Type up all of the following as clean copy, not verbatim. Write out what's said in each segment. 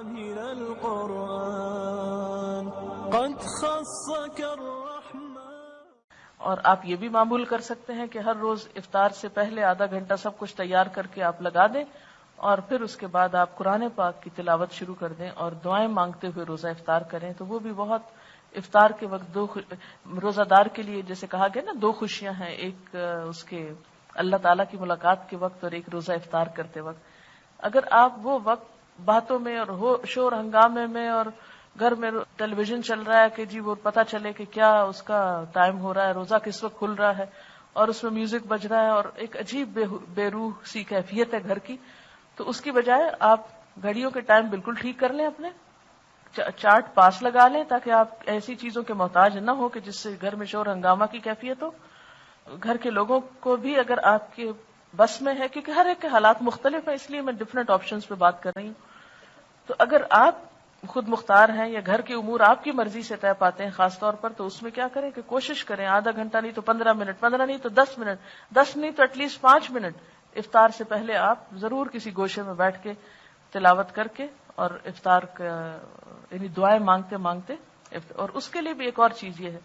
من القرآن قد خصك الرحمن. اور آپ یہ بھی معمول کر سکتے ہیں کہ ہر روز افطار سے پہلے آدھا گھنٹہ سب کچھ تیار کر کے آپ لگا دیں اور پھر اس کے بعد آپ قرآن پاک کی تلاوت شروع کر دیں اور دعائیں مانگتے ہوئے روزہ افطار کریں. تو وہ بھی بہت افطار کے وقت روزہ دار کے لیے جیسے کہا گیا نا دو خوشیاں ہیں، ایک اس کے اللہ تعالیٰ کی ملاقات کے وقت اور ایک روزہ افطار کرتے وقت. اگر آپ وہ وقت باتوں میں اور شور ہنگامے میں اور گھر میں ٹیلی ویژن چل رہا ہے کہ جی وہ پتہ چلے کہ کیا اس کا ٹائم ہو رہا ہے، روزہ کس وقت کھل رہا ہے اور اس میں میوزک بج رہا ہے اور ایک عجیب بے روح سی کیفیت ہے گھر کی، تو اس کی بجائے آپ گھڑیوں کے ٹائم بالکل ٹھیک کر لیں، اپنے چارٹ پاس لگا لیں تاکہ آپ ایسی چیزوں کے محتاج نہ ہو کہ جس سے گھر میں شور ہنگامہ کی کیفیت ہو. گھر کے لوگوں کو بھی اگر آپ کے بس میں ہے، کیونکہ ہر ایک کے حالات مختلف ہیں اس لیے میں ڈفرینٹ آپشنز پہ بات کر رہی ہوں، تو اگر آپ خود مختار ہیں یا گھر کے امور آپ کی مرضی سے طے پاتے ہیں خاص طور پر، تو اس میں کیا کریں کہ کوشش کریں آدھا گھنٹہ نہیں تو 15 منٹ، 15 نہیں تو 10 منٹ، 10 نہیں تو ایٹ لیسٹ 5 منٹ افطار سے پہلے آپ ضرور کسی گوشے میں بیٹھ کے تلاوت کر کے اور افطار یعنی دعائیں مانگتے مانگتے. اور اس کے لیے بھی ایک اور چیز یہ ہے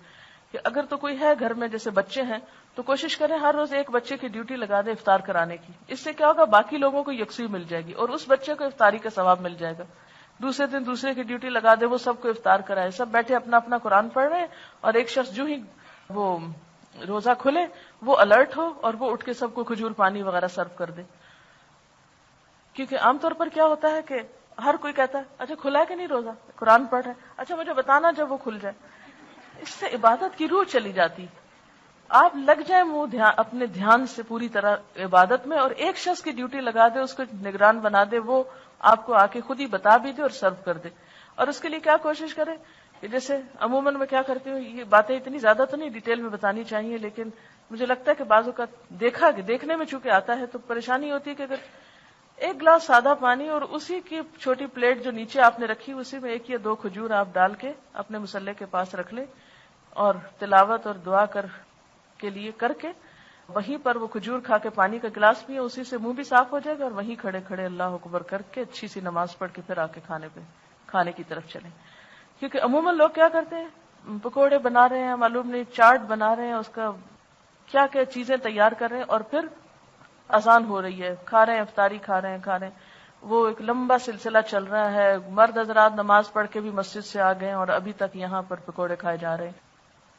کہ اگر تو کوئی ہے گھر میں جیسے بچے ہیں تو کوشش کریں ہر روز ایک بچے کی ڈیوٹی لگا دیں افطار کرانے کی. اس سے کیا ہوگا، باقی لوگوں کو یکسوئی مل جائے گی اور اس بچے کو افطاری کا ثواب مل جائے گا. دوسرے دن دوسرے کی ڈیوٹی لگا دے، وہ سب کو افطار کرائے، سب بیٹھے اپنا اپنا قرآن پڑھ رہے ہیں اور ایک شخص جو ہی وہ روزہ کھلے وہ الرٹ ہو اور وہ اٹھ کے سب کو کھجور پانی وغیرہ سرو کر دے. کیونکہ عام طور پر کیا ہوتا ہے کہ ہر کوئی کہتا ہے اچھا کھلا ہے کہ نہیں روزہ، قرآن پڑھ رہے ہیں، اچھا مجھے بتانا جب وہ کھل جائے. اس سے عبادت کی روح چلی جاتی. آپ لگ جائیں اپنے دھیان سے پوری طرح عبادت میں اور ایک شخص کی ڈیوٹی لگا دے، اس کو نگران بنا دے، وہ آپ کو آ کے خود ہی بتا بھی دے اور سرو کر دے. اور اس کے لیے کیا کوشش کرے کہ جیسے عموماً میں کیا کرتی ہوں، یہ باتیں اتنی زیادہ تو نہیں ڈیٹیل میں بتانی چاہیے، لیکن مجھے لگتا ہے کہ بعض اوقات دیکھنے میں چونکہ آتا ہے تو پریشانی ہوتی ہے کہ اگر ایک گلاس سادہ پانی اور اسی کی چھوٹی پلیٹ جو نیچے آپ نے رکھی اسی میں 1 یا 2 کھجور آپ ڈال کے اپنے مصلے کے پاس رکھ لیں اور تلاوت اور دعا کے لیے کر کے وہیں پر وہ کھجور کھا کے پانی کا گلاس پیے، اسی سے منہ بھی صاف ہو جائے گا اور وہیں کھڑے کھڑے اللہ اکبر کر کے اچھی سی نماز پڑھ کے پھر آ کے کھانے کی طرف چلیں. کیونکہ عموماً لوگ کیا کرتے ہیں، پکوڑے بنا رہے ہیں، معلوم نہیں چاٹ بنا رہے ہیں، اس کا کیا کیا چیزیں تیار کر رہے ہیں اور پھر اذان ہو رہی ہے، کھا رہے ہیں، افطاری کھا رہے ہیں. وہ ایک لمبا سلسلہ چل رہا ہے، مرد حضرات نماز پڑھ کے بھی مسجد سے آ گئے اور ابھی تک یہاں پر پکوڑے کھائے جا رہے ہیں.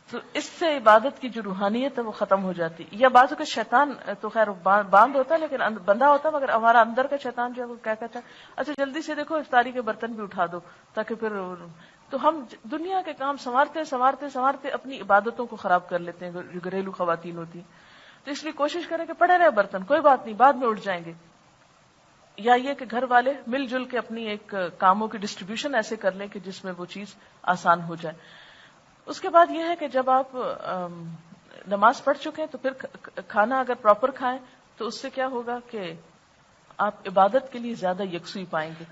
تو اس سے عبادت کی جو روحانیت ہے وہ ختم ہو جاتی. یا بعض کا شیطان تو خیر باندھ ہوتا ہے لیکن بندہ ہوتا ہے، مگر ہمارا اندر کا شیطان جو ہے وہ کیا کہتا ہے اچھا جلدی سے دیکھو افطاری کے برتن بھی اٹھا دو تاکہ پھر. تو ہم دنیا کے کام سنوارتے اپنی عبادتوں کو خراب کر لیتے ہیں جو گھریلو خواتین ہوتی ہیں. تو اس لیے کوشش کریں کہ پڑے رہے برتن، کوئی بات نہیں بعد میں اٹھ جائیں گے. یا یہ کہ گھر والے مل جل کے اپنی ایک کاموں کی ڈسٹریبیوشن ایسے کر لیں کہ جس میں وہ چیز آسان ہو جائے. اس کے بعد یہ ہے کہ جب آپ نماز پڑھ چکے ہیں تو پھر کھانا اگر پراپر کھائیں تو اس سے کیا ہوگا کہ آپ عبادت کے لیے زیادہ یکسوئی پائیں گے.